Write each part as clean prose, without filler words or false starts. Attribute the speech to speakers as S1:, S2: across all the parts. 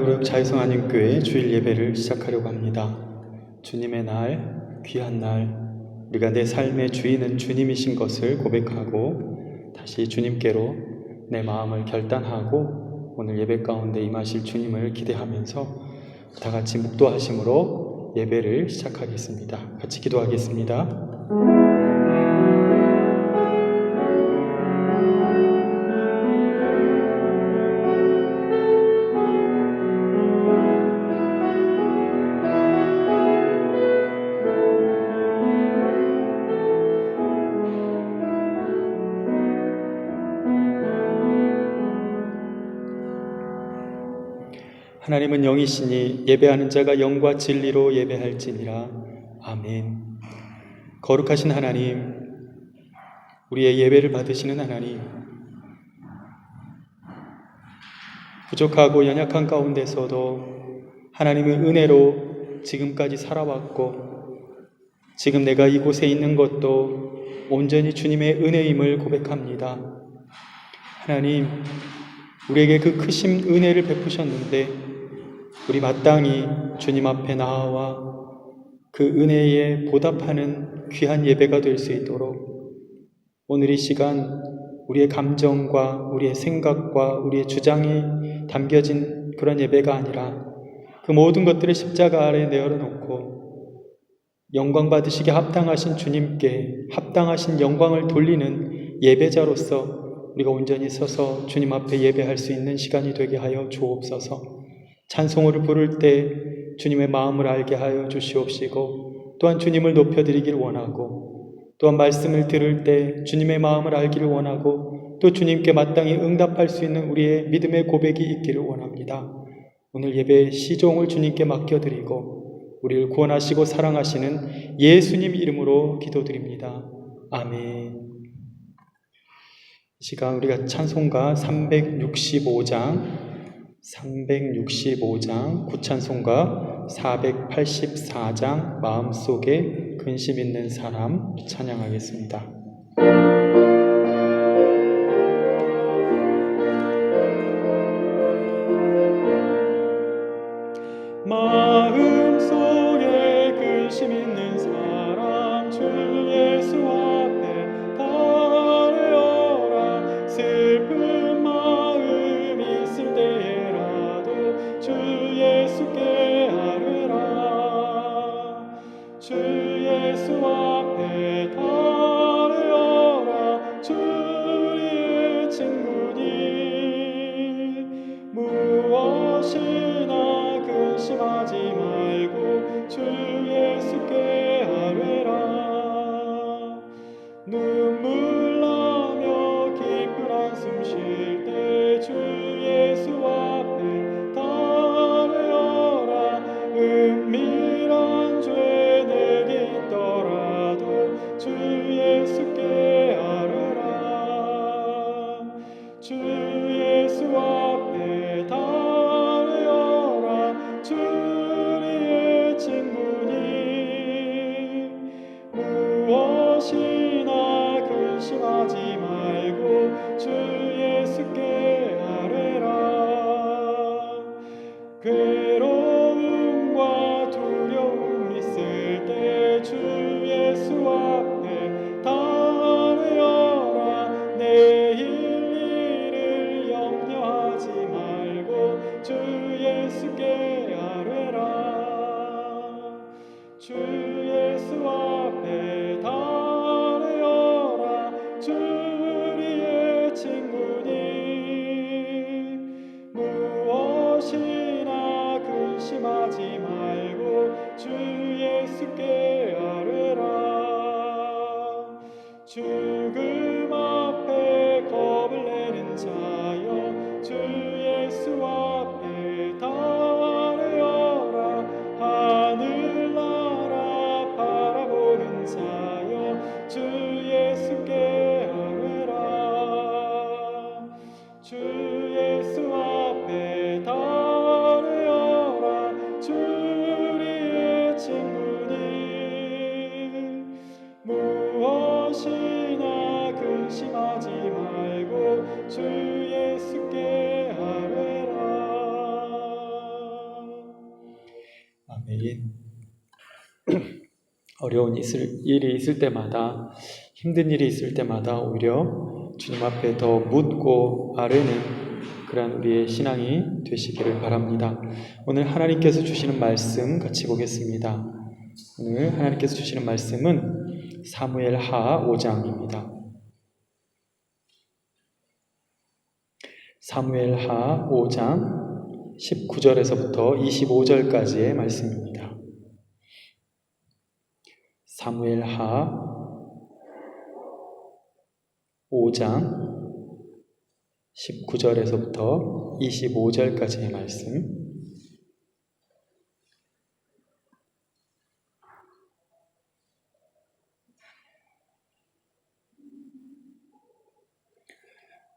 S1: 팔구역 자유성안인교회 주일 예배를 시작하려고 합니다. 주님의 날, 귀한 날, 우리가 내 삶의 주인은 주님이신 것을 고백하고 다시 주님께로 내 마음을 결단하고 오늘 예배 가운데 임하실 주님을 기대하면서 다 같이 묵도하심으로 예배를 시작하겠습니다. 같이 기도하겠습니다. 하나님은 영이시니 예배하는 자가 영과 진리로 예배할지니라. 아멘. 거룩하신 하나님, 우리의 예배를 받으시는 하나님, 부족하고 연약한 가운데서도 하나님의 은혜로 지금까지 살아왔고 지금 내가 이곳에 있는 것도 온전히 주님의 은혜임을 고백합니다. 하나님, 우리에게 그 크신 은혜를 베푸셨는데 우리 마땅히 주님 앞에 나아와 그 은혜에 보답하는 귀한 예배가 될 수 있도록 오늘 이 시간 우리의 감정과 우리의 생각과 우리의 주장이 담겨진 그런 예배가 아니라 그 모든 것들을 십자가 아래에 내어놓고 영광 받으시기에 합당하신 주님께 합당하신 영광을 돌리는 예배자로서 우리가 온전히 서서 주님 앞에 예배할 수 있는 시간이 되게 하여 주옵소서. 찬송을 부를 때 주님의 마음을 알게 하여 주시옵시고 또한 주님을 높여드리기를 원하고 또한 말씀을 들을 때 주님의 마음을 알기를 원하고 또 주님께 마땅히 응답할 수 있는 우리의 믿음의 고백이 있기를 원합니다. 오늘 예배의 시종을 주님께 맡겨드리고 우리를 구원하시고 사랑하시는 예수님 이름으로 기도드립니다. 아멘. 이 시간 우리가 찬송가 365장 구찬송가 484장 마음속에 근심 있는 사람 찬양하겠습니다. 마음속에 근심 있는 사람 주 예수 앞에 달려라. 슬픈 마음 있을 때에라도 주 예수께 아뢰라. 주 예수 앞에 달려라. 주 우리의 친구니 무엇이나 근심하지 말고 주 예수께 아뢰라. 눈물 나며 깊은 한숨 쉴 때 주 예수 앞에 달려라. 은밀한 죄 내게 있더라도 주 예수께 아뢰라. 주 예수 앞에 달려라. 주 우리의 친구니 무엇이나 근심하지 말고 주 예수께 아뢰라. 괴로움과 두려움 있을 때 주 예수 앞에 달려라. 내일 일을 염려하지 말고 주 예수께 아뢰라. 주 예수 앞에 달려라. 주 우리의 친구니 무엇이나 근심하지 말고 주 예수께 아뢰라. 죽음 앞에 겁을 내는 자여 주 예수 앞에 달려라. 하늘나라 바라보는 자여 주 예수께 아뢰라. 주 예수 앞에 달려라. 주 우리의 친구니 무엇이나 아멘. 어려운 일이 있을 때마다, 힘든 일이 있을 때마다 오히려 주님 앞에 더 묻고 아뢰는 그러한 우리의 신앙이 되시기를 바랍니다. 오늘 하나님께서 주시는 말씀 같이 보겠습니다. 오늘 하나님께서 주시는 말씀은 사무엘하 5장입니다. 사무엘하 5장 19절에서부터 25절까지의 말씀입니다. 사무엘하 5장 19절에서부터 25절까지의 말씀.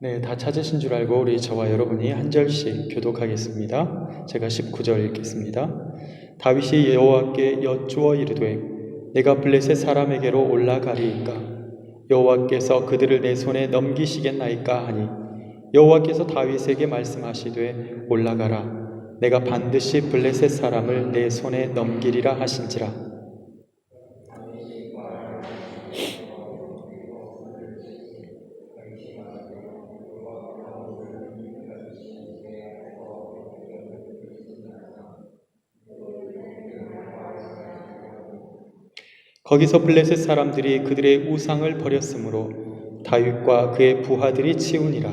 S1: 네, 다 찾으신 줄 알고 우리 저와 여러분이 한 절씩 교독하겠습니다. 제가 19절 읽겠습니다. 다윗이 여호와께 여쭈어 이르되 내가 블레셋 사람에게로 올라가리이까 여호와께서 그들을 내 손에 넘기시겠나이까 하니 여호와께서 다윗에게 말씀하시되 올라가라 내가 반드시 블레셋 사람을 내 손에 넘기리라 하신지라. 거기서 블레셋 사람들이 그들의 우상을 버렸으므로 다윗과 그의 부하들이 치우니라.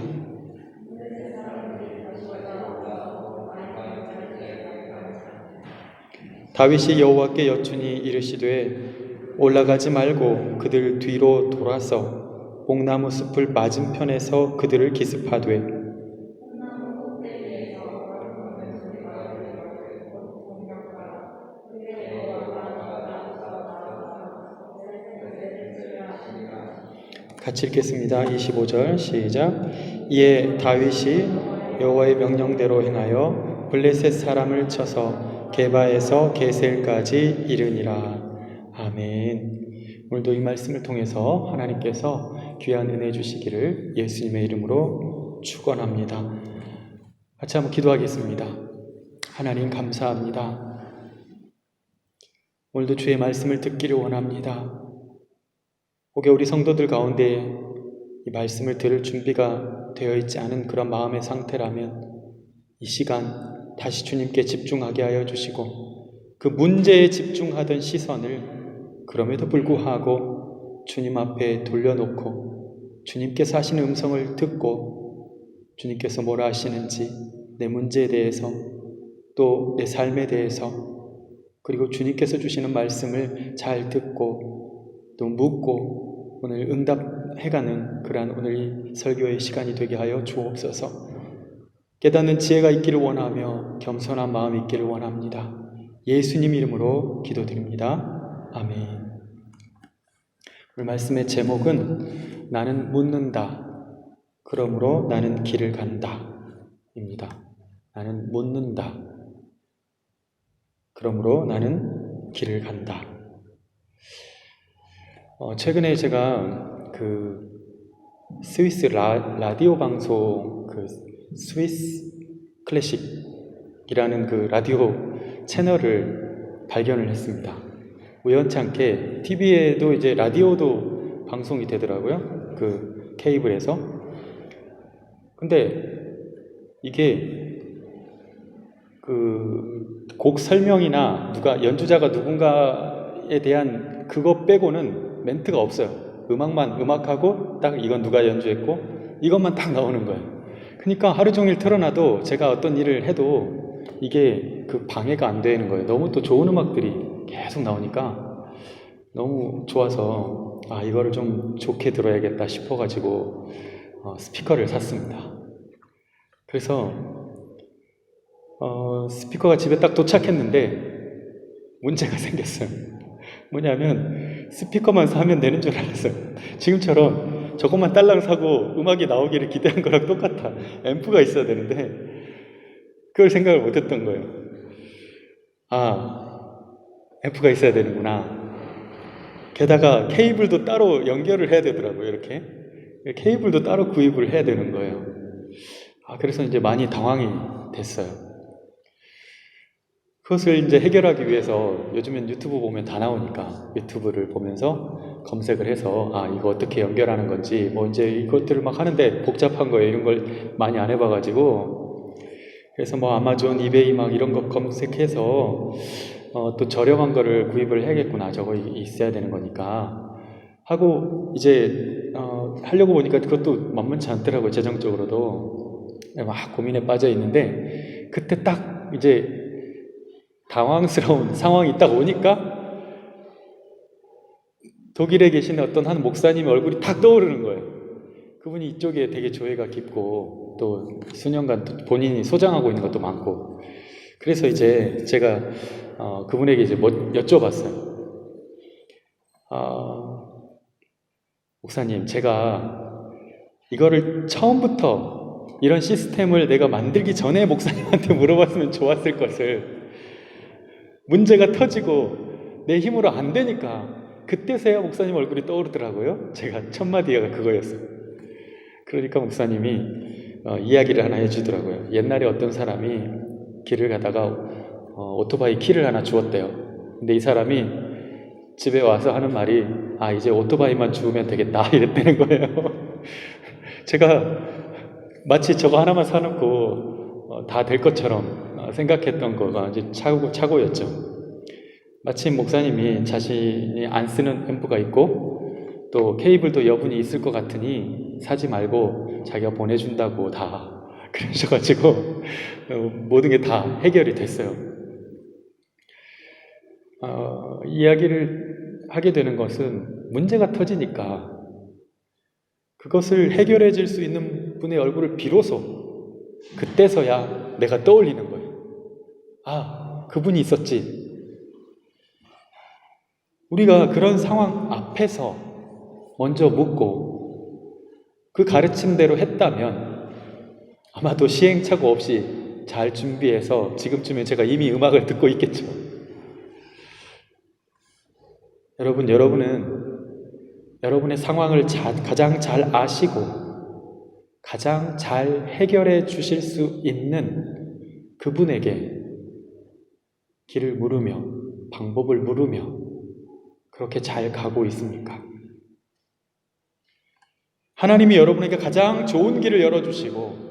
S1: 다윗이 여호와께 여쭈니 이르시되 올라가지 말고 그들 뒤로 돌아서 옥나무 숲을 맞은편에서 그들을 기습하되 같이 읽겠습니다. 25절 시작. 이에 다윗이 여호와의 명령대로 행하여 블레셋 사람을 쳐서 게바에서 게셀까지 이르니라. 아멘. 오늘도 이 말씀을 통해서 하나님께서 귀한 은혜 주시기를 예수님의 이름으로 축원합니다. 같이 한번 기도하겠습니다. 하나님 감사합니다. 오늘도 주의 말씀을 듣기를 원합니다. 혹여 우리 성도들 가운데 이 말씀을 들을 준비가 되어 있지 않은 그런 마음의 상태라면 이 시간 다시 주님께 집중하게 하여 주시고 그 문제에 집중하던 시선을 그럼에도 불구하고 주님 앞에 돌려놓고 주님께서 하시는 음성을 듣고 주님께서 뭐라 하시는지 내 문제에 대해서 또 내 삶에 대해서 그리고 주님께서 주시는 말씀을 잘 듣고 또 묻고 오늘 응답해가는 그러한 오늘 설교의 시간이 되게 하여 주옵소서. 깨닫는 지혜가 있기를 원하며 겸손한 마음이 있기를 원합니다. 예수님 이름으로 기도드립니다. 아멘. 오늘 말씀의 제목은 나는 묻는다. 그러므로 나는 길을 간다. 입니다. 나는 묻는다. 그러므로 나는 길을 간다. 최근에 제가 그 스위스 라디오 방송 그 스위스 클래식이라는 그 라디오 채널을 발견을 했습니다. 우연치 않게 TV에도 이제 라디오도 방송이 되더라고요. 그 케이블에서. 근데 이게 그 곡 설명이나 연주자가 누군가에 대한 그거 빼고는 멘트가 없어요. 음악하고 딱 이건 누가 연주했고 이것만 딱 나오는 거예요. 그러니까 하루 종일 틀어놔도 제가 어떤 일을 해도 이게 그 방해가 안 되는 거예요. 너무 또 좋은 음악들이 계속 나오니까 너무 좋아서 이거를 좀 좋게 들어야겠다 싶어가지고 스피커를 샀습니다. 그래서 스피커가 집에 딱 도착했는데 문제가 생겼어요. 뭐냐면 스피커만 사면 되는 줄 알았어요. 지금처럼 저것만 딸랑 사고 음악이 나오기를 기대한 거랑 똑같아. 앰프가 있어야 되는데 그걸 생각을 못했던 거예요. 앰프가 있어야 되는구나. 게다가 케이블도 따로 연결을 해야 되더라고요. 이렇게 케이블도 따로 구입을 해야 되는 거예요. 그래서 이제 많이 당황이 됐어요. 그것을 이제 해결하기 위해서 요즘엔 유튜브 보면 다 나오니까 유튜브를 보면서 검색을 해서 이거 어떻게 연결하는 건지 뭐 이제 이것들을 막 하는데 복잡한 거예요. 이런 걸 많이 안 해봐가지고. 그래서 뭐 아마존, 이베이 막 이런 거 검색해서 또 저렴한 거를 구입을 해야겠구나. 저거 있어야 되는 거니까 하고 이제 하려고 보니까 그것도 만만치 않더라고요. 재정적으로도 막 고민에 빠져 있는데 그때 딱 이제 당황스러운 상황이 딱 오니까 독일에 계신 어떤 한 목사님의 얼굴이 탁 떠오르는 거예요. 그분이 이쪽에 되게 조예가 깊고 또 수년간 또 본인이 소장하고 있는 것도 많고 그래서 이제 제가 그분에게 이제 여쭤봤어요. 목사님, 제가 이거를 처음부터 이런 시스템을 내가 만들기 전에 목사님한테 물어봤으면 좋았을 것을 문제가 터지고 내 힘으로 안 되니까 그때서야 목사님 얼굴이 떠오르더라고요. 제가 첫 마디가 그거였어요. 그러니까 목사님이 이야기를 하나 해주더라고요. 옛날에 어떤 사람이 길을 가다가 오토바이 키를 하나 주었대요. 근데 이 사람이 집에 와서 하는 말이 이제 오토바이만 주우면 되겠다 이랬다는 거예요. 제가 마치 저거 하나만 사놓고 다 될 것처럼 생각했던 거가 이제 착오였죠. 마침 목사님이 자신이 안 쓰는 앰프가 있고 또 케이블도 여분이 있을 것 같으니 사지 말고 자기가 보내준다고 다 그러셔가지고 모든 게 다 해결이 됐어요. 이야기를 하게 되는 것은 문제가 터지니까 그것을 해결해 줄 수 있는 분의 얼굴을 비로소 그때서야 내가 떠올리는 거예요. 그분이 있었지. 우리가 그런 상황 앞에서 먼저 묻고 그 가르침대로 했다면 아마도 시행착오 없이 잘 준비해서 지금쯤에 제가 이미 음악을 듣고 있겠죠. 여러분은 여러분의 상황을 가장 잘 아시고 가장 잘 해결해 주실 수 있는 그분에게 길을 물으며 방법을 물으며 그렇게 잘 가고 있습니까? 하나님이 여러분에게 가장 좋은 길을 열어주시고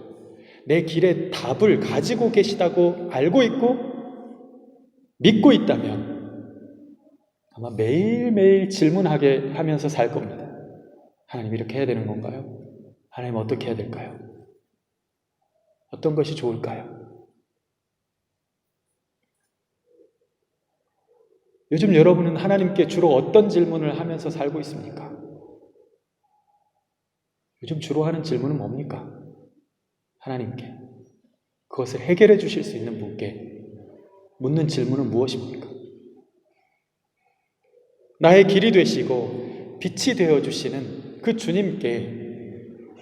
S1: 내 길의 답을 가지고 계시다고 알고 있고 믿고 있다면 아마 매일매일 질문하게 하면서 살 겁니다. 하나님 이렇게 해야 되는 건가요? 하나님 어떻게 해야 될까요? 어떤 것이 좋을까요? 요즘 여러분은 하나님께 주로 어떤 질문을 하면서 살고 있습니까? 요즘 주로 하는 질문은 뭡니까? 하나님께 그것을 해결해 주실 수 있는 분께 묻는 질문은 무엇입니까? 나의 길이 되시고 빛이 되어주시는 그 주님께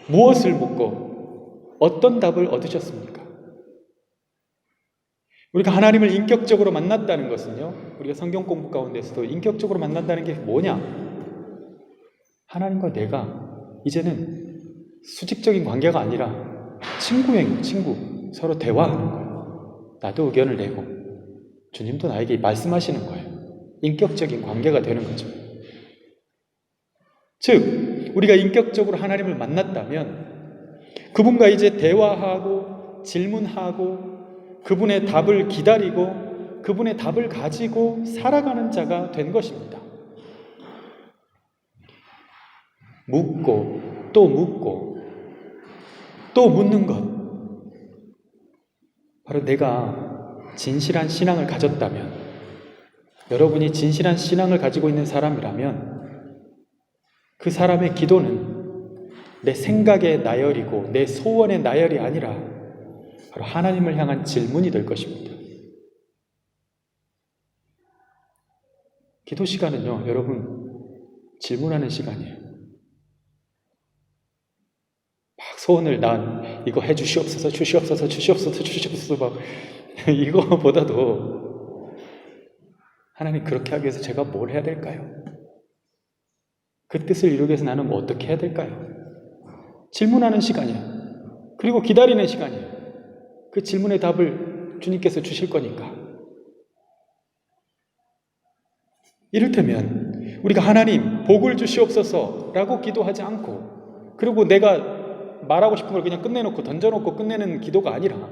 S1: 무엇을 묻고 어떤 답을 얻으셨습니까? 우리가 하나님을 인격적으로 만났다는 것은요, 우리가 성경 공부 가운데서도 인격적으로 만난다는 게 뭐냐? 하나님과 내가 이제는 수직적인 관계가 아니라 친구, 서로 대화하는 거예요. 나도 의견을 내고 주님도 나에게 말씀하시는 거예요. 인격적인 관계가 되는 거죠. 즉, 우리가 인격적으로 하나님을 만났다면 그분과 이제 대화하고 질문하고 그분의 답을 기다리고 그분의 답을 가지고 살아가는 자가 된 것입니다. 묻고 또 묻고 또 묻는 것, 바로 내가 진실한 신앙을 가졌다면, 여러분이 진실한 신앙을 가지고 있는 사람이라면 그 사람의 기도는 내 생각의 나열이고 내 소원의 나열이 아니라 바로 하나님을 향한 질문이 될 것입니다. 기도 시간은요, 여러분, 질문하는 시간이에요. 막 소원을 난 이거 해주시옵소서, 주시옵소서 막 이거보다도 하나님 그렇게 하기 위해서 제가 뭘 해야 될까요? 그 뜻을 이루기 위해서 나는 뭐 어떻게 해야 될까요? 질문하는 시간이에요. 그리고 기다리는 시간이에요. 그 질문의 답을 주님께서 주실 거니까 이를테면 우리가 하나님 복을 주시옵소서라고 기도하지 않고, 그리고 내가 말하고 싶은 걸 그냥 끝내놓고 던져놓고 끝내는 기도가 아니라,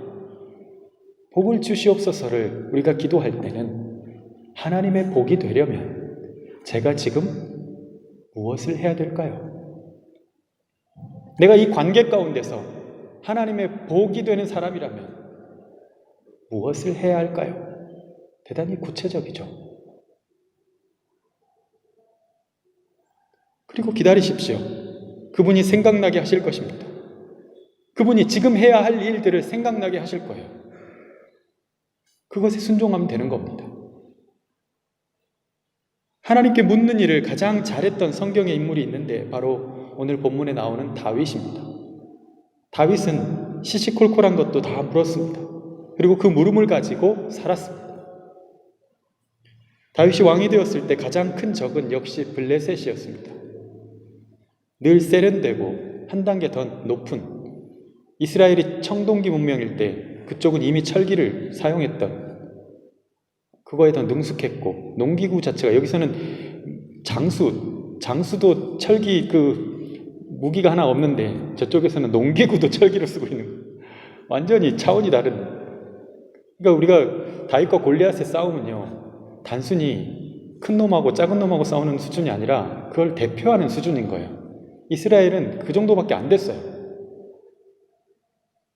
S1: 복을 주시옵소서를 우리가 기도할 때는 하나님의 복이 되려면 제가 지금 무엇을 해야 될까요? 내가 이 관계 가운데서 하나님의 복이 되는 사람이라면 무엇을 해야 할까요? 대단히 구체적이죠. 그리고 기다리십시오. 그분이 생각나게 하실 것입니다. 그분이 지금 해야 할 일들을 생각나게 하실 거예요. 그것에 순종하면 되는 겁니다. 하나님께 묻는 일을 가장 잘했던 성경의 인물이 있는데 바로 오늘 본문에 나오는 다윗입니다. 다윗은 시시콜콜한 것도 다 물었습니다. 그리고 그 물음을 가지고 살았습니다. 다윗이 왕이 되었을 때 가장 큰 적은 역시 블레셋이었습니다. 늘 세련되고 한 단계 더 높은, 이스라엘이 청동기 문명일 때 그쪽은 이미 철기를 사용했던, 그거에 더 능숙했고, 농기구 자체가, 여기서는 장수도 철기 무기가 하나 없는데 저쪽에서는 농기구도 철기를 쓰고 있는 거예요. 완전히 차원이 다른. 그러니까 우리가 다윗과 골리앗의 싸움은요, 단순히 큰 놈하고 작은 놈하고 싸우는 수준이 아니라 그걸 대표하는 수준인 거예요. 이스라엘은 그 정도밖에 안 됐어요.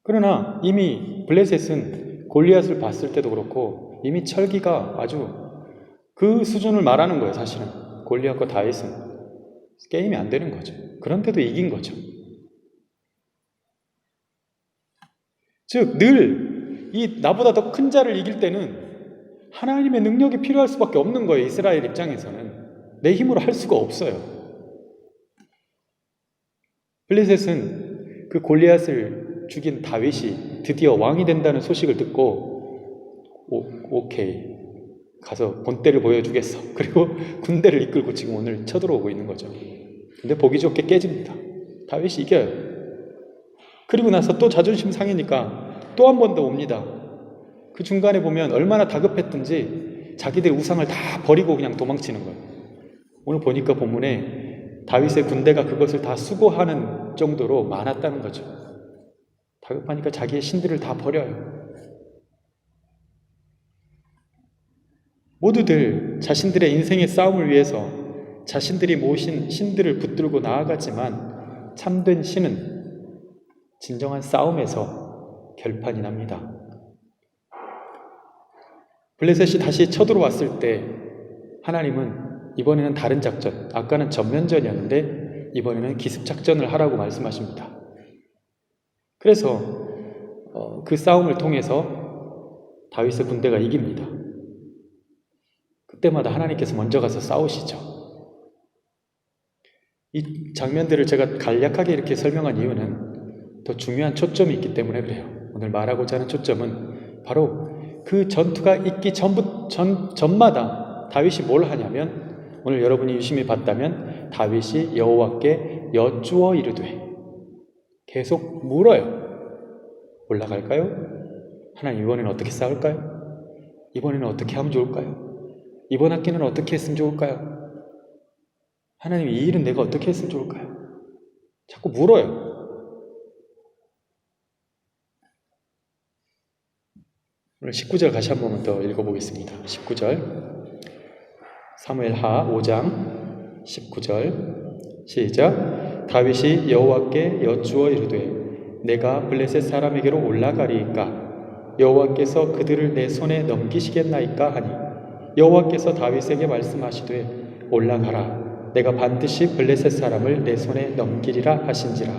S1: 그러나 이미 블레셋은 골리앗을 봤을 때도 그렇고 이미 철기가 아주 그 수준을 말하는 거예요. 사실은 골리앗과 다윗은 게임이 안 되는 거죠. 그런데도 이긴 거죠. 즉 늘 이 나보다 더 큰 자를 이길 때는 하나님의 능력이 필요할 수밖에 없는 거예요. 이스라엘 입장에서는 내 힘으로 할 수가 없어요. 블레셋은 그 골리앗을 죽인 다윗이 드디어 왕이 된다는 소식을 듣고 오케이, 가서 본때를 보여주겠어. 그리고 군대를 이끌고 지금 오늘 쳐들어오고 있는 거죠. 근데 보기 좋게 깨집니다. 다윗이 이겨요. 그리고 나서 또 자존심 상해니까 또 한 번 더 옵니다. 그 중간에 보면 얼마나 다급했든지 자기들의 우상을 다 버리고 그냥 도망치는 거예요. 오늘 보니까 본문에 다윗의 군대가 그것을 다 수고하는 정도로 많았다는 거죠. 다급하니까 자기의 신들을 다 버려요. 모두들 자신들의 인생의 싸움을 위해서 자신들이 모신 신들을 붙들고 나아가지만 참된 신은 진정한 싸움에서 결판이 납니다. 블레셋이 다시 쳐들어왔을 때 하나님은 이번에는 다른 작전, 아까는 전면전이었는데 이번에는 기습작전을 하라고 말씀하십니다. 그래서 그 싸움을 통해서 다윗의 군대가 이깁니다. 그때마다 하나님께서 먼저 가서 싸우시죠. 이 장면들을 제가 간략하게 이렇게 설명한 이유는 더 중요한 초점이 있기 때문에 그래요. 오늘 말하고자 하는 초점은 바로 그 전투가 있기 전마다 다윗이 뭘 하냐면, 오늘 여러분이 유심히 봤다면 다윗이 여호와께 여쭈어 이르되, 계속 물어요. 올라갈까요? 하나님, 이번에는 어떻게 싸울까요? 이번에는 어떻게 하면 좋을까요? 이번 학기는 어떻게 했으면 좋을까요? 하나님, 이 일은 내가 어떻게 했으면 좋을까요? 자꾸 물어요. 오늘 19절 다시 한 번만 더 읽어보겠습니다. 19절, 사무엘하 5장 19절 시작. 다윗이 여호와께 여쭈어 이르되 내가 블레셋 사람에게로 올라가리이까 여호와께서 그들을 내 손에 넘기시겠나이까 하니, 여호와께서 다윗에게 말씀하시되 올라가라, 내가 반드시 블레셋 사람을 내 손에 넘기리라 하신지라.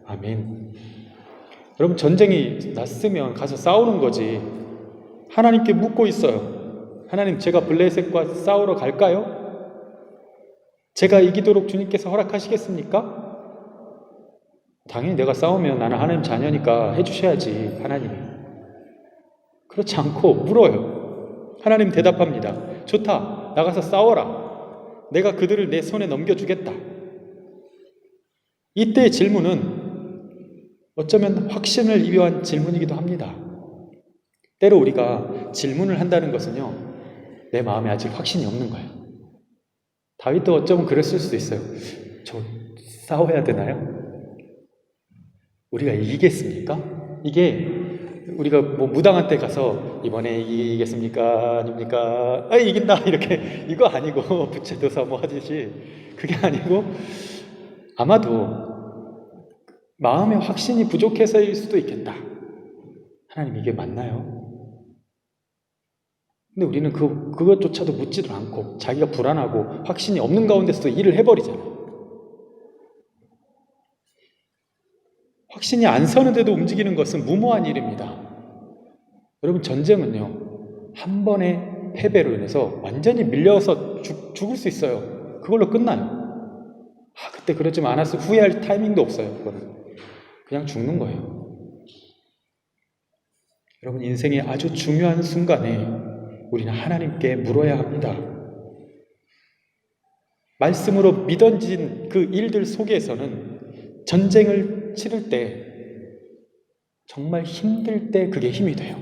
S1: 아멘. 여러분, 전쟁이 났으면 가서 싸우는 거지. 하나님께 묻고 있어요. 하나님, 제가 블레셋과 싸우러 갈까요? 제가 이기도록 주님께서 허락하시겠습니까? 당연히 내가 싸우면 나는 하나님 자녀니까 해주셔야지, 하나님이. 그렇지 않고 물어요. 하나님 대답합니다. 좋다, 나가서 싸워라. 내가 그들을 내 손에 넘겨주겠다. 이때의 질문은 어쩌면 확신을 입요한 질문이기도 합니다. 때로 우리가 질문을 한다는 것은요, 내 마음에 아직 확신이 없는 거예요. 다윗도 어쩌면 그랬을 수도 있어요. 저 싸워야 되나요? 우리가 이기겠습니까? 이게 우리가 뭐 무당한 때 가서 이번에 이기겠습니까? 아닙니까? 아, 이긴다 이렇게 이거 아니고 부채도사 뭐 하듯이 그게 아니고 아마도 마음의 확신이 부족해서일 수도 있겠다. 하나님 이게 맞나요? 근데 우리는 그것조차도 묻지도 않고 자기가 불안하고 확신이 없는 가운데서도 일을 해버리잖아요. 확신이 안 서는데도 움직이는 것은 무모한 일입니다. 여러분, 전쟁은요, 한 번의 패배로 인해서 완전히 밀려서 죽을 수 있어요. 그걸로 끝나요. 그때 그러지만 않았으면 후회할 타이밍도 없어요. 그거는 그냥 죽는 거예요. 여러분, 인생의 아주 중요한 순간에 우리는 하나님께 물어야 합니다. 말씀으로 믿어진 그 일들 속에서는 전쟁을 치를 때, 정말 힘들 때 그게 힘이 돼요.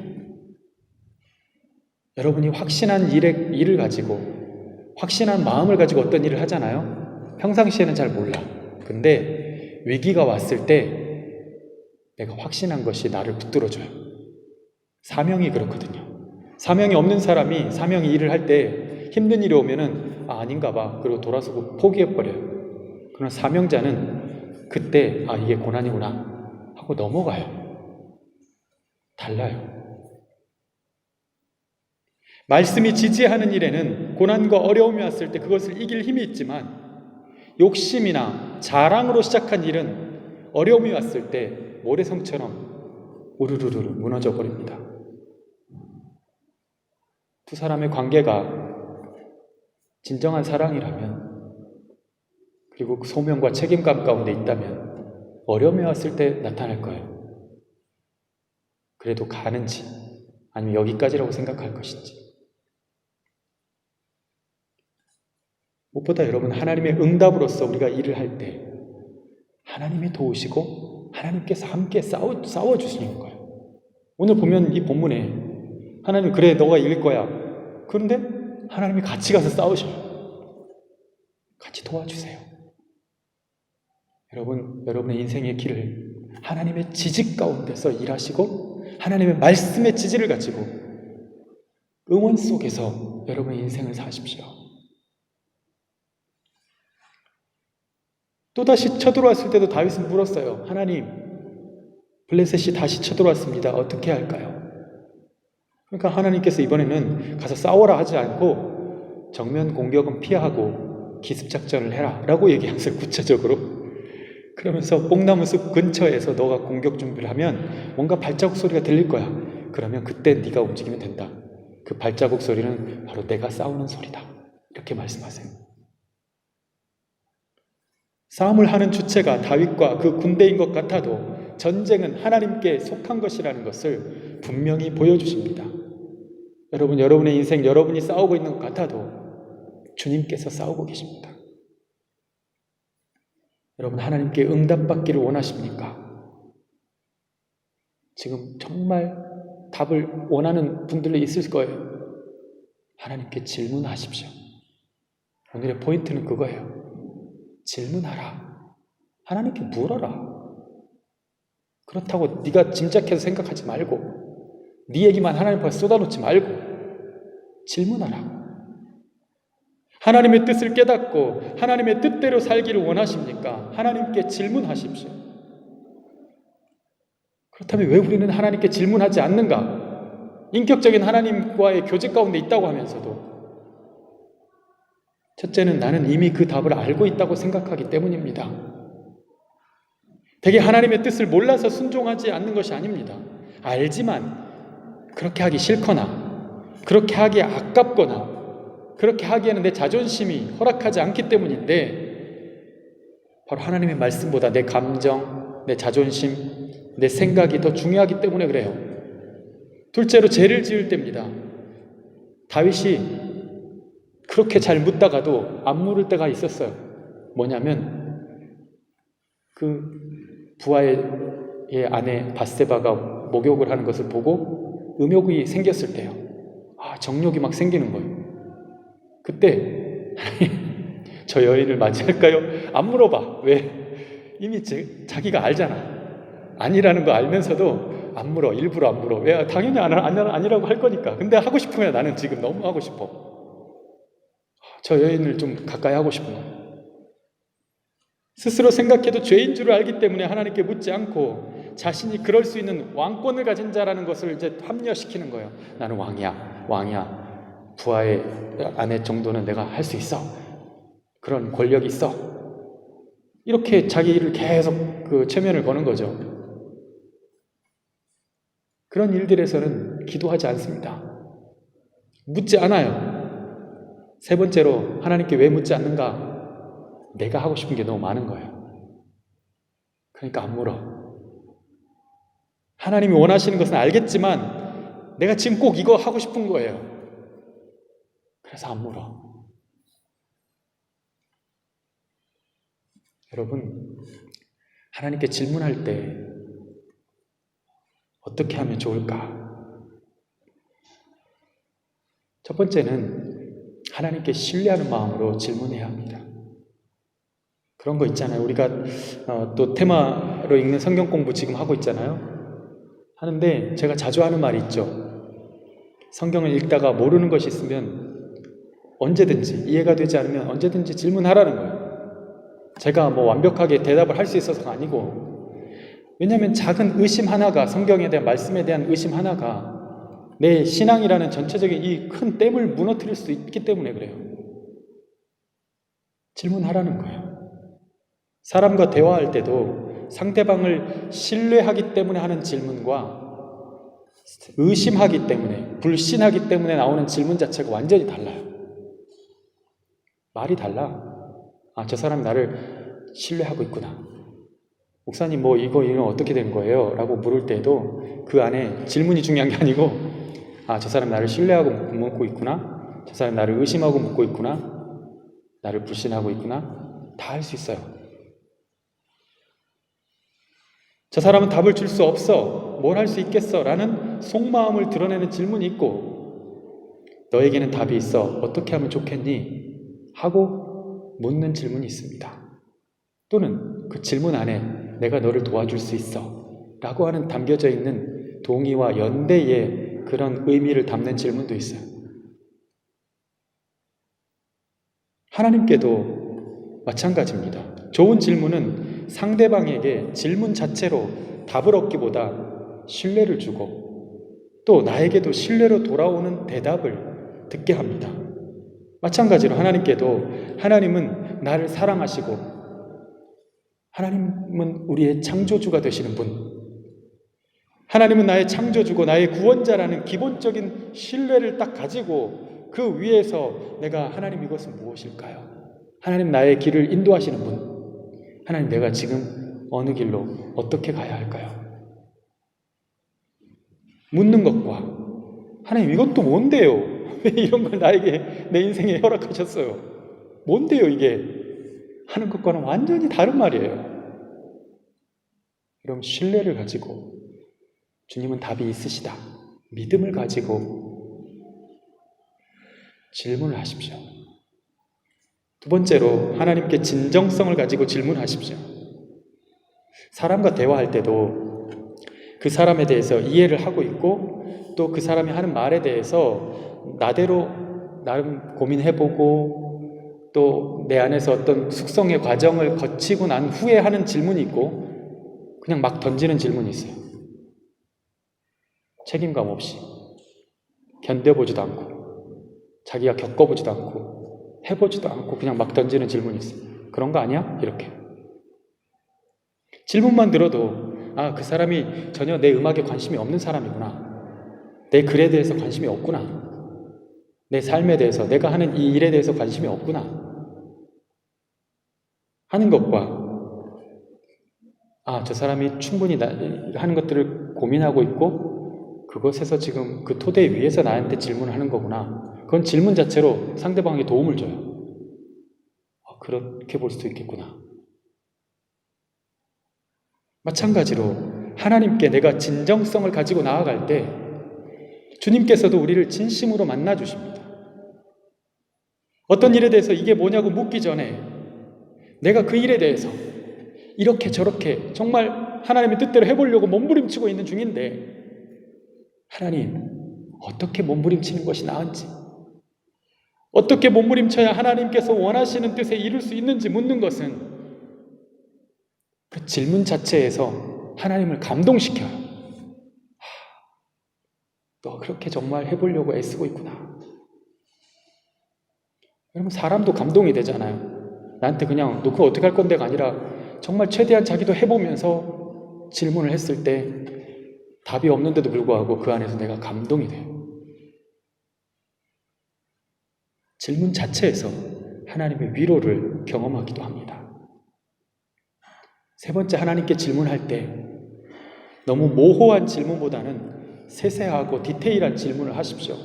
S1: 여러분이 확신한 일을 가지고, 확신한 마음을 가지고 어떤 일을 하잖아요. 평상시에는 잘 몰라. 근데 위기가 왔을 때 내가 확신한 것이 나를 붙들어줘요. 사명이 그렇거든요. 사명이 없는 사람이 사명이 일을 할 때 힘든 일이 오면은 아닌가 봐. 그리고 돌아서고 포기해버려요. 그러나 사명자는 그때 이게 고난이구나 하고 넘어가요. 달라요. 말씀이 지지하는 일에는 고난과 어려움이 왔을 때 그것을 이길 힘이 있지만 욕심이나 자랑으로 시작한 일은 어려움이 왔을 때 모래성처럼 우르르르 무너져 버립니다. 두 사람의 관계가 진정한 사랑이라면, 그리고 소명과 책임감 가운데 있다면 어려움이 왔을 때 나타날 거예요. 그래도 가는지 아니면 여기까지라고 생각할 것인지. 무엇보다 여러분, 하나님의 응답으로서 우리가 일을 할 때 하나님이 도우시고 하나님께서 함께 싸워주시는 거예요. 오늘 보면 이 본문에 하나님, 그래 너가 이길 거야. 그런데 하나님이 같이 가서 싸우셔요. 같이 도와주세요. 여러분의 인생의 길을 하나님의 지지 가운데서 일하시고 하나님의 말씀의 지지를 가지고 응원 속에서 여러분의 인생을 사십시오. 또다시 쳐들어왔을 때도 다윗은 물었어요. 하나님, 블레셋이 다시 쳐들어왔습니다. 어떻게 할까요? 그러니까 하나님께서 이번에는 가서 싸워라 하지 않고 정면 공격은 피하고 기습작전을 해라 라고 얘기하세요. 구체적으로. 그러면서 뽕나무 숲 근처에서 너가 공격 준비를 하면 뭔가 발자국 소리가 들릴 거야. 그러면 그때 네가 움직이면 된다. 그 발자국 소리는 바로 내가 싸우는 소리다. 이렇게 말씀하세요. 싸움을 하는 주체가 다윗과 그 군대인 것 같아도 전쟁은 하나님께 속한 것이라는 것을 분명히 보여주십니다. 여러분의 인생, 여러분이 싸우고 있는 것 같아도 주님께서 싸우고 계십니다. 여러분, 하나님께 응답받기를 원하십니까? 지금 정말 답을 원하는 분들도 있을 거예요. 하나님께 질문하십시오. 오늘의 포인트는 그거예요. 질문하라. 하나님께 물어라. 그렇다고 네가 짐작해서 생각하지 말고, 네 얘기만 하나님 앞에 쏟아놓지 말고 질문하라. 하나님의 뜻을 깨닫고 하나님의 뜻대로 살기를 원하십니까? 하나님께 질문하십시오. 그렇다면 왜 우리는 하나님께 질문하지 않는가? 인격적인 하나님과의 교제 가운데 있다고 하면서도 첫째는 나는 이미 그 답을 알고 있다고 생각하기 때문입니다. 대개 하나님의 뜻을 몰라서 순종하지 않는 것이 아닙니다. 알지만 그렇게 하기 싫거나 그렇게 하기에 아깝거나 그렇게 하기에는 내 자존심이 허락하지 않기 때문인데, 바로 하나님의 말씀보다 내 감정, 내 자존심, 내 생각이 더 중요하기 때문에 그래요. 둘째로 죄를 지을 때입니다. 다윗이 그렇게 잘 묻다가도 안 물을 때가 있었어요. 뭐냐면 그 부하의 아내 밧세바가 목욕을 하는 것을 보고 음욕이 생겼을 때요. 정욕이 막 생기는 거예요. 그때 저 여인을 맞이할까요? 안 물어봐. 왜? 이미 자기가 알잖아. 아니라는 거 알면서도 안 물어. 일부러 안 물어. 왜? 당연히 아니라고 할 거니까. 근데 하고 싶으면 나는 지금 너무 하고 싶어. 저 여인을 좀 가까이 하고 싶은 거야. 스스로 생각해도 죄인 줄을 알기 때문에 하나님께 묻지 않고 자신이 그럴 수 있는 왕권을 가진 자라는 것을 이제 합리화시키는 거예요. 나는 왕이야. 부하의 아내 정도는 내가 할 수 있어. 그런 권력이 있어. 이렇게 자기를 계속 체면을 거는 거죠. 그런 일들에서는 기도하지 않습니다. 묻지 않아요. 세 번째로 하나님께 왜 묻지 않는가? 내가 하고 싶은 게 너무 많은 거예요. 그러니까 안 물어. 하나님이 원하시는 것은 알겠지만 내가 지금 꼭 이거 하고 싶은 거예요. 그래서 안 물어. 여러분, 하나님께 질문할 때 어떻게 하면 좋을까? 첫 번째는 하나님께 신뢰하는 마음으로 질문해야 합니다. 그런 거 있잖아요. 우리가 또 테마로 읽는 성경 공부 지금 하고 있잖아요. 하는데 제가 자주 하는 말이 있죠. 성경을 읽다가 모르는 것이 있으면 언제든지, 이해가 되지 않으면 언제든지 질문하라는 거예요. 제가 뭐 완벽하게 대답을 할 수 있어서가 아니고, 왜냐하면 작은 의심 하나가, 성경에 대한 말씀에 대한 의심 하나가 내 신앙이라는 전체적인 이 큰 댐을 무너뜨릴 수 있기 때문에 그래요. 질문하라는 거예요. 사람과 대화할 때도 상대방을 신뢰하기 때문에 하는 질문과 의심하기 때문에, 불신하기 때문에 나오는 질문 자체가 완전히 달라요. 말이 달라. 저 사람이 나를 신뢰하고 있구나. 목사님 이거 어떻게 된 거예요? 라고 물을 때도 그 안에 질문이 중요한 게 아니고 저 사람이 나를 신뢰하고 묻고 있구나. 저 사람이 나를 의심하고 묻고 있구나. 나를 불신하고 있구나. 다 할 수 있어요. 저 사람은 답을 줄 수 없어. 뭘 할 수 있겠어? 라는 속마음을 드러내는 질문이 있고, 너에게는 답이 있어. 어떻게 하면 좋겠니? 하고 묻는 질문이 있습니다. 또는 그 질문 안에 내가 너를 도와줄 수 있어 라고 하는 담겨져 있는 동의와 연대의 그런 의미를 담는 질문도 있어요. 하나님께도 마찬가지입니다. 좋은 질문은 상대방에게 질문 자체로 답을 얻기보다 신뢰를 주고 또 나에게도 신뢰로 돌아오는 대답을 듣게 합니다. 마찬가지로 하나님은 나를 사랑하시고 하나님은 우리의 창조주가 되시는 분, 하나님은 나의 창조주고 나의 구원자라는 기본적인 신뢰를 딱 가지고 그 위에서 내가 하나님 이것은 무엇일까요? 하나님 나의 길을 인도하시는 분, 하나님 내가 지금 어느 길로 어떻게 가야 할까요? 묻는 것과 하나님 이것도 뭔데요? 왜 이런 걸 나에게 내 인생에 허락하셨어요? 뭔데요 이게? 하는 것과는 완전히 다른 말이에요. 여러분, 신뢰를 가지고 주님은 답이 있으시다, 믿음을 가지고 질문을 하십시오. 두 번째로 하나님께 진정성을 가지고 질문하십시오. 사람과 대화할 때도 그 사람에 대해서 이해를 하고 있고 또 그 사람이 하는 말에 대해서 나대로 나름 고민해보고 또 내 안에서 어떤 숙성의 과정을 거치고 난 후에 하는 질문이 있고 그냥 막 던지는 질문이 있어요. 책임감 없이 견뎌보지도 않고 자기가 겪어보지도 않고 해보지도 않고 그냥 막 던지는 질문이 있어요. 그런 거 아니야? 이렇게 질문만 들어도 그 사람이 전혀 내 음악에 관심이 없는 사람이구나, 내 글에 대해서 관심이 없구나, 내 삶에 대해서, 내가 하는 이 일에 대해서 관심이 없구나 하는 것과 저 사람이 충분히 하는 것들을 고민하고 있고 그것에서 지금 그 토대 위에서 나한테 질문을 하는 거구나, 그건 질문 자체로 상대방에게 도움을 줘요. 그렇게 볼 수도 있겠구나. 마찬가지로 하나님께 내가 진정성을 가지고 나아갈 때 주님께서도 우리를 진심으로 만나주십니다. 어떤 일에 대해서 이게 뭐냐고 묻기 전에 내가 그 일에 대해서 이렇게 저렇게 정말 하나님의 뜻대로 해보려고 몸부림치고 있는 중인데 하나님, 어떻게 몸부림치는 것이 나은지, 어떻게 몸부림쳐야 하나님께서 원하시는 뜻에 이룰 수 있는지 묻는 것은 그 질문 자체에서 하나님을 감동시켜요. 너 그렇게 정말 해보려고 애쓰고 있구나. 여러분, 사람도 감동이 되잖아요. 나한테 그냥 너 그거 어떻게 할 건데가 아니라 정말 최대한 자기도 해보면서 질문을 했을 때 답이 없는데도 불구하고 그 안에서 내가 감동이 돼요. 질문 자체에서 하나님의 위로를 경험하기도 합니다. 세 번째, 하나님께 질문할 때 너무 모호한 질문보다는 세세하고 디테일한 질문을 하십시오.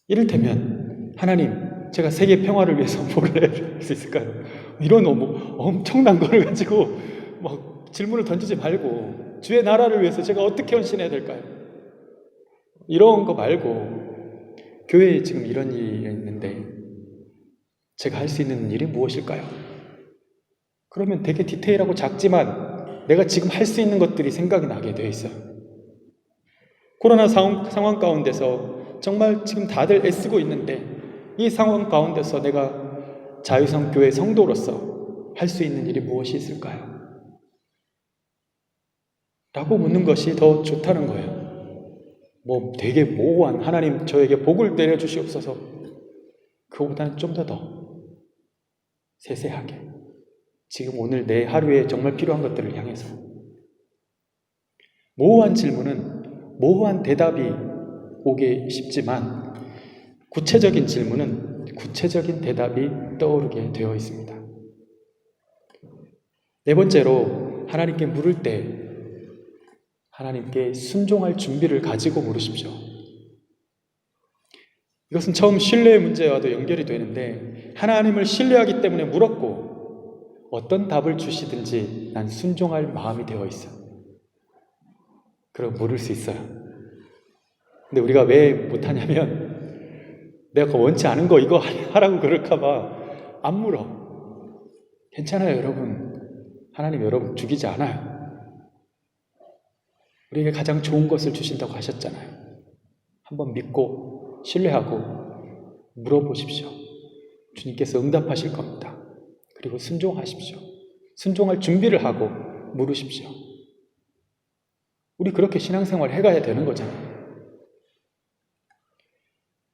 S1: 이를테면 하나님, 제가 세계 평화를 위해서 뭐를 할 수 있을까요? 이런 너무 엄청난 거를 가지고 막 질문을 던지지 말고 주의 나라를 위해서 제가 어떻게 헌신해야 될까요? 이런 거 말고 교회에 지금 이런 일이 있는데 제가 할 수 있는 일이 무엇일까요? 그러면 되게 디테일하고 작지만 내가 지금 할 수 있는 것들이 생각이 나게 되어 있어요. 코로나 상황 가운데서 정말 지금 다들 애쓰고 있는데 이 상황 가운데서 내가 자유성 교회 성도로서 할 수 있는 일이 무엇이 있을까요? 라고 묻는 것이 더 좋다는 거예요. 뭐 되게 모호한 하나님 저에게 복을 내려주시옵소서, 그거보다는 좀 더 세세하게 지금 오늘 내 하루에 정말 필요한 것들을 향해서. 모호한 질문은 모호한 대답이 오기 쉽지만 구체적인 질문은 구체적인 대답이 떠오르게 되어 있습니다. 네 번째로, 하나님께 물을 때 하나님께 순종할 준비를 가지고 물으십시오. 이것은 처음 신뢰의 문제와도 연결이 되는데 하나님을 신뢰하기 때문에 물었고 어떤 답을 주시든지 난 순종할 마음이 되어 있어. 그럼 물을 수 있어요. 근데 우리가 왜 못하냐면 내가 원치 않은 거 이거 하라고 그럴까 봐 안 물어. 괜찮아요, 여러분. 하나님 여러분 죽이지 않아요. 우리에게 가장 좋은 것을 주신다고 하셨잖아요. 한번 믿고 신뢰하고 물어보십시오. 주님께서 응답하실 겁니다. 그리고 순종하십시오. 순종할 준비를 하고 물으십시오. 우리 그렇게 신앙생활을 해가야 되는 거잖아요.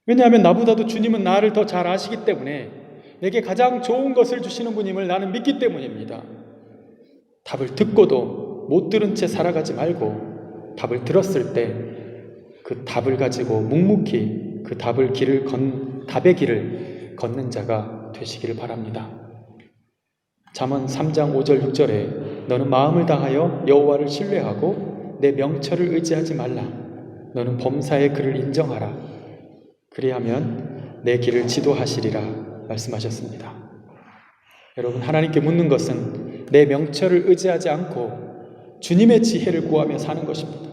S1: 왜냐하면 나보다도 주님은 나를 더 잘 아시기 때문에 내게 가장 좋은 것을 주시는 분임을 나는 믿기 때문입니다. 답을 듣고도 못 들은 채 살아가지 말고 답을 들었을 때 그 답을 가지고 묵묵히 그 답의 길을 걷는 자가 되시기를 바랍니다. 잠언 3장 5절 6절에 너는 마음을 다하여 여호와를 신뢰하고 내 명철을 의지하지 말라. 너는 범사의 그를 인정하라. 그리하면 내 길을 지도하시리라 말씀하셨습니다. 여러분, 하나님께 묻는 것은 내 명철을 의지하지 않고 주님의 지혜를 구하며 사는 것입니다.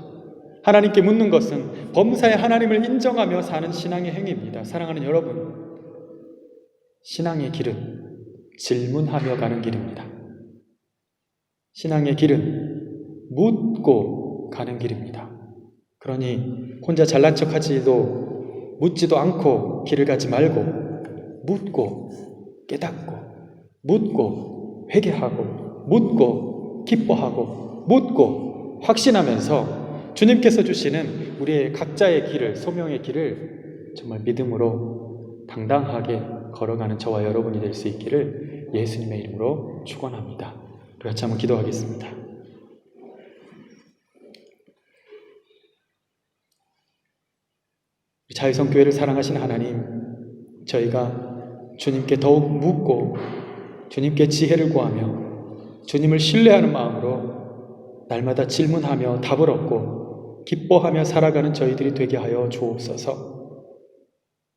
S1: 하나님께 묻는 것은 범사의 하나님을 인정하며 사는 신앙의 행위입니다. 사랑하는 여러분, 신앙의 길은 질문하며 가는 길입니다. 신앙의 길은 묻고 가는 길입니다. 그러니 혼자 잘난 척하지도 묻지도 않고 길을 가지 말고 묻고 깨닫고 묻고 회개하고 묻고 기뻐하고 묻고 확신하면서 주님께서 주시는 우리의 각자의 길을, 소명의 길을 정말 믿음으로 당당하게 걸어가는 저와 여러분이 될 수 있기를 예수님의 이름으로 축원합니다. 우리 같이 한번 기도하겠습니다. 자유성 교회를 사랑하신 하나님, 저희가 주님께 더욱 묻고 주님께 지혜를 구하며 주님을 신뢰하는 마음으로 날마다 질문하며 답을 얻고 기뻐하며 살아가는 저희들이 되게 하여 주옵소서.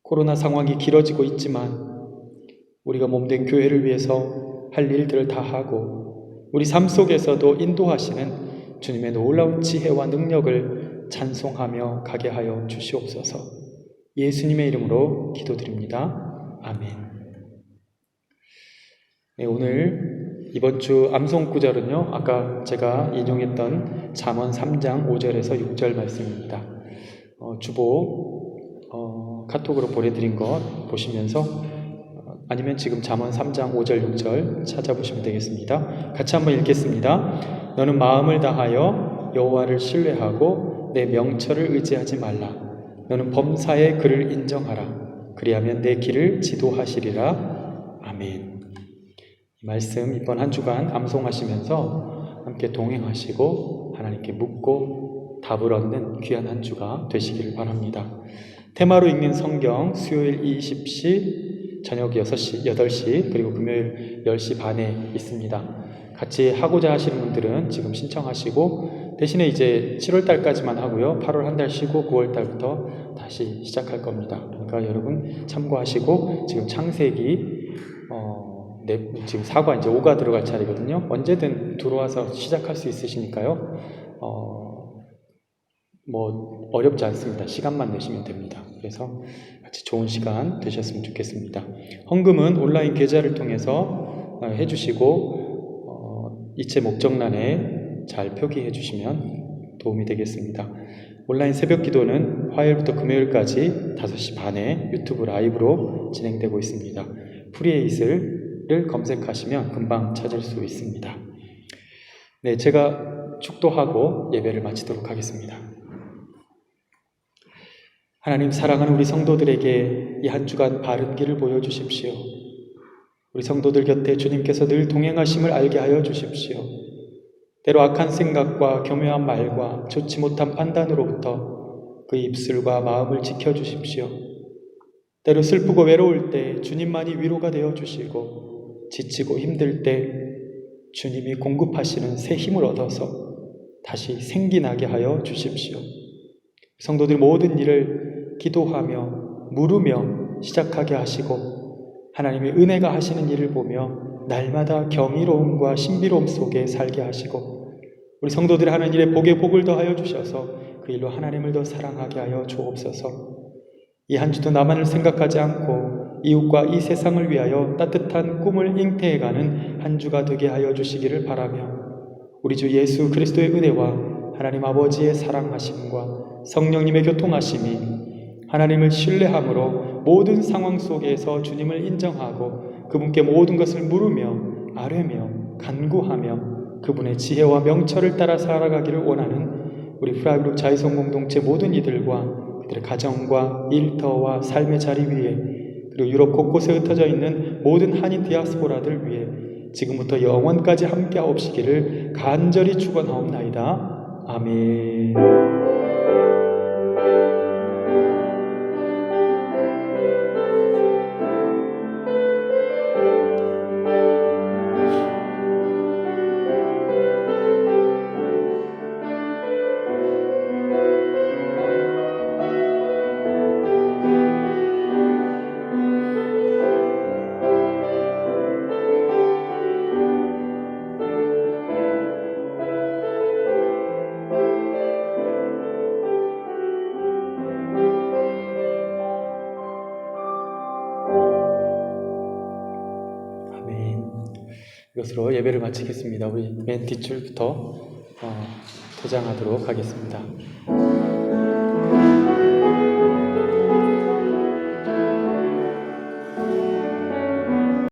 S1: 코로나 상황이 길어지고 있지만 우리가 몸된 교회를 위해서 할 일들을 다 하고 우리 삶 속에서도 인도하시는 주님의 놀라운 지혜와 능력을 찬송하며 가게 하여 주시옵소서. 예수님의 이름으로 기도드립니다. 아멘. 네, 오늘 이번 주 암송 구절은요, 아까 제가 인용했던 잠언 3장 5절에서 6절 말씀입니다. 주보 카톡으로 보내드린 것 보시면서 아니면 지금 잠언 3장 5절 6절 찾아보시면 되겠습니다. 같이 한번 읽겠습니다. 너는 마음을 다하여 여호와를 신뢰하고 내 명철을 의지하지 말라. 너는 범사의 그를 인정하라. 그리하면 내 길을 지도하시리라. 아멘. 이 말씀 이번 한 주간 암송하시면서 함께 동행하시고 하나님께 묻고 답을 얻는 귀한 한 주가 되시기를 바랍니다. 테마로 읽는 성경 수요일 20시, 저녁 6시, 8시, 그리고 금요일 10시 반에 있습니다. 같이 하고자 하시는 분들은 지금 신청하시고, 대신에 이제 7월 달까지만 하고요. 8월 한 달 쉬고 9월 달부터 다시 시작할 겁니다. 그러니까 여러분 참고하시고, 지금 창세기 지금 사과 이제 5가 들어갈 차례거든요. 언제든 들어와서 시작할 수 있으시니까요. 뭐 어렵지 않습니다. 시간만 내시면 됩니다. 그래서 같이 좋은 시간 되셨으면 좋겠습니다. 헌금은 온라인 계좌를 통해서 해주시고 이체 목적란에 잘 표기해 주시면 도움이 되겠습니다. 온라인 새벽 기도는 화요일부터 금요일까지 5시 반에 유튜브 라이브로 진행되고 있습니다. 프리에이스를 검색하시면 금방 찾을 수 있습니다. 네, 제가 축도하고 예배를 마치도록 하겠습니다. 하나님, 사랑하는 우리 성도들에게 이 한 주간 바른 길을 보여주십시오. 우리 성도들 곁에 주님께서 늘 동행하심을 알게 하여 주십시오. 때로 악한 생각과 교묘한 말과 좋지 못한 판단으로부터 그 입술과 마음을 지켜주십시오. 때로 슬프고 외로울 때 주님만이 위로가 되어 주시고, 지치고 힘들 때 주님이 공급하시는 새 힘을 얻어서 다시 생기나게 하여 주십시오. 성도들 모든 일을 기도하며 물으며 시작하게 하시고, 하나님의 은혜가 하시는 일을 보며 날마다 경이로움과 신비로움 속에 살게 하시고, 우리 성도들이 하는 일에 복에 복을 더하여 주셔서 그 일로 하나님을 더 사랑하게 하여 주옵소서. 이 한 주도 나만을 생각하지 않고 이웃과 이 세상을 위하여 따뜻한 꿈을 잉태해가는 한 주가 되게 하여 주시기를 바라며, 우리 주 예수 그리스도의 은혜와 하나님 아버지의 사랑하심과 성령님의 교통하심이 하나님을 신뢰함으로 모든 상황 속에서 주님을 인정하고 그분께 모든 것을 물으며 아뢰며 간구하며 그분의 지혜와 명철을 따라 살아가기를 원하는 우리 프라이브룩 자유성 공동체 모든 이들과 그들의 가정과 일터와 삶의 자리 위에, 그리고 유럽 곳곳에 흩어져 있는 모든 한인 디아스포라들 위해 지금부터 영원까지 함께하옵시기를 간절히 축원하옵나이다. 아멘. 이것으로 예배를 마치겠습니다. 우리 맨 뒷줄부터 퇴장하도록 하겠습니다.